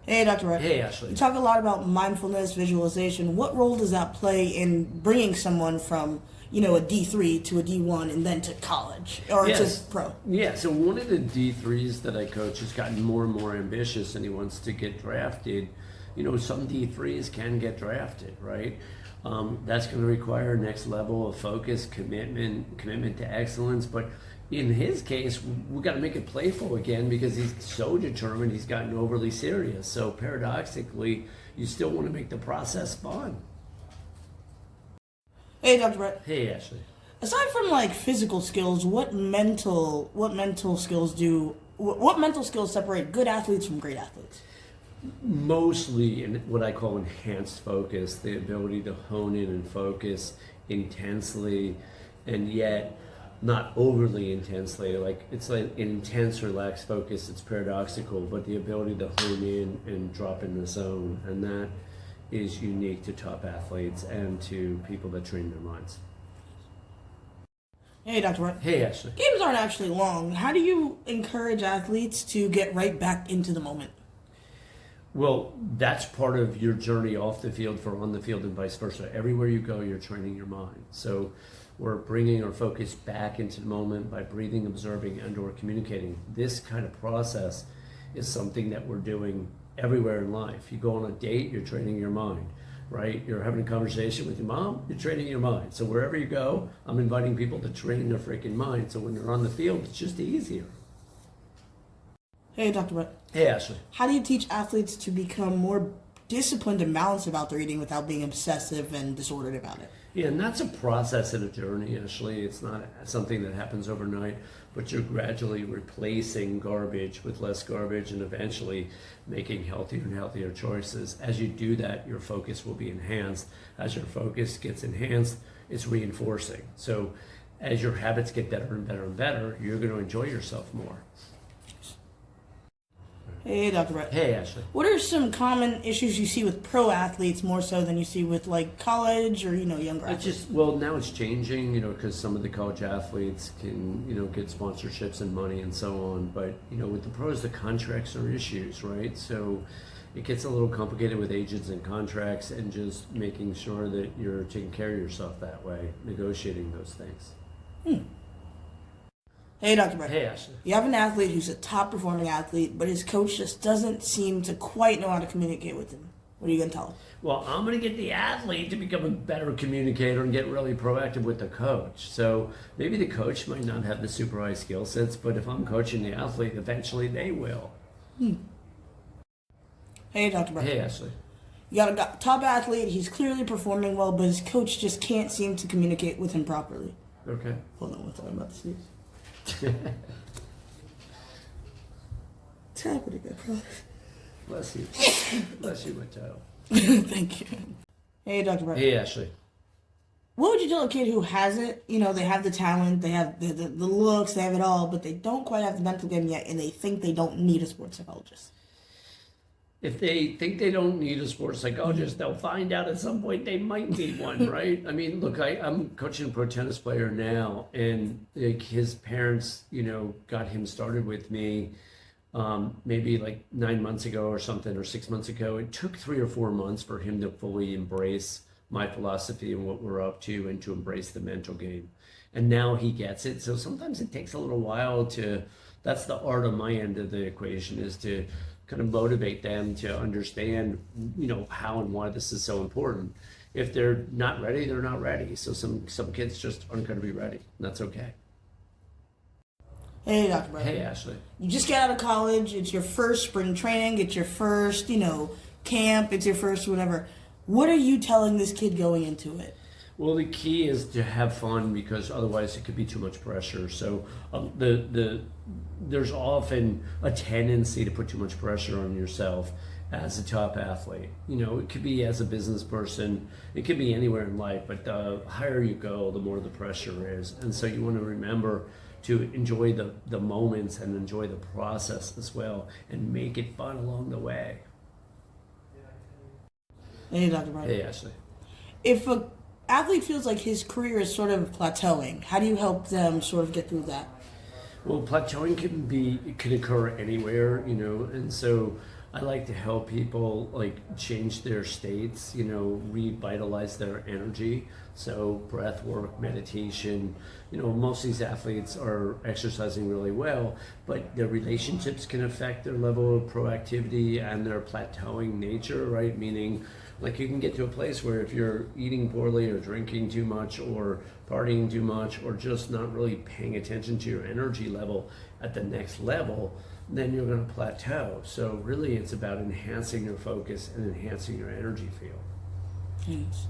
Hey, Dr. Wright. Hey, You Ashley. talk a lot about mindfulness, visualization. What role does that play in bringing someone from, a D3 to a D1 and then to college or to Yes. pro? Yeah, so one of the D3s that I coach has gotten more and more ambitious and he wants to get drafted. Some D3s can get drafted, right? That's going to require next level of focus, commitment to excellence. But in his case, we got to make it playful again because he's so determined he's gotten overly serious. So paradoxically, you still want to make the process fun. Hey, Dr. Wright. Hey, Ashley. Aside from like physical skills, what mental skills separate good athletes from great athletes? Mostly in what I call enhanced focus, the ability to hone in and focus intensely and yet not overly intensely. Like it's like an intense, relaxed focus. It's paradoxical, but the ability to hone in and drop in the zone, and that is unique to top athletes and to people that train their minds. Hey, Dr. Wright. Hey, Ashley. Games aren't actually long. How do you encourage athletes to get right back into the moment? Well, that's part of your journey off the field for on the field and vice versa. Everywhere you go, you're training your mind. So we're bringing our focus back into the moment by breathing, observing, and or communicating. This kind of process is something that we're doing everywhere in life. You go on a date, you're training your mind, right? You're having a conversation with your mom, you're training your mind. So wherever you go, I'm inviting people to train their freaking mind. So when they're on the field, it's just easier. Hey, Dr. Wright. Hey, Ashley. How do you teach athletes to become more disciplined and balanced about their eating without being obsessive and disordered about it? Yeah, and that's a process and a journey, Ashley. It's not something that happens overnight, but you're gradually replacing garbage with less garbage and eventually making healthier and healthier choices. As you do that, your focus will be enhanced. As your focus gets enhanced, it's reinforcing. So as your habits get better and better and better, you're going to enjoy yourself more. Hey, Dr. Brett. Hey, Ashley. What are some common issues you see with pro athletes more so than you see with like college or, younger athletes? Well, now it's changing, because some of the college athletes can, get sponsorships and money and so on. But, with the pros, the contracts are issues, right? So it gets a little complicated with agents and contracts and just making sure that you're taking care of yourself that way, negotiating those things. Hey, Dr. Brett. Hey, Ashley. You have an athlete who's a top performing athlete, but his coach just doesn't seem to quite know how to communicate with him. What are you going to tell him? Well, I'm going to get the athlete to become a better communicator and get really proactive with the coach. So maybe the coach might not have the super high skill sets, but if I'm coaching the athlete, eventually they will. Hey, Dr. Brett. Hey, Ashley. You got a top athlete, he's clearly performing well, but his coach just can't seem to communicate with him properly. Okay. Hold on, what's I'm about to sneeze. It's happening, I promise. Bless you. Bless you, my child. Thank you. Hey, Dr. Brett. Hey, Ashley. What would you tell a kid who has it? They have the talent, they have the looks, they have it all, but they don't quite have the mental game yet, and they think they don't need a sports psychologist. If they think they don't need a sports psychologist, they'll find out at some point they might need one, right? I mean, look, I'm coaching a pro tennis player now, and like his parents, got him started with me maybe like 9 months ago or something, or 6 months ago. It took 3 or 4 months for him to fully embrace my philosophy and what we're up to and to embrace the mental game. And now he gets it. So sometimes it takes a little while that's the art of my end of the equation, is to kind of motivate them to understand, how and why this is so important. If they're not ready, they're not ready. So some kids just aren't going to be ready, and that's okay. Hey, Dr. Brett. Hey, Ashley. You just get out of college, it's your first spring training, it's your first, camp, it's your first whatever. What are you telling this kid going into it? Well, the key is to have fun, because otherwise it could be too much pressure. So there's often a tendency to put too much pressure on yourself as a top athlete. It could be as a business person, it could be anywhere in life, but the higher you go, the more the pressure is. And so you want to remember to enjoy the moments and enjoy the process as well, and make it fun along the way. Hey, Dr. Brett. Hey, Ashley. If a athlete feels like his career is sort of plateauing, how do you help them sort of get through that? Well, plateauing can occur anywhere, and so I like to help people like change their states, you know, revitalize their energy. So breath work, meditation, you know, most of these athletes are exercising really well, but their relationships can affect their level of proactivity and their plateauing nature, right? Meaning like you can get to a place where if you're eating poorly or drinking too much or partying too much or just not really paying attention to your energy level at the next level, then you're going to plateau. So really it's about enhancing your focus and enhancing your energy field. Yes.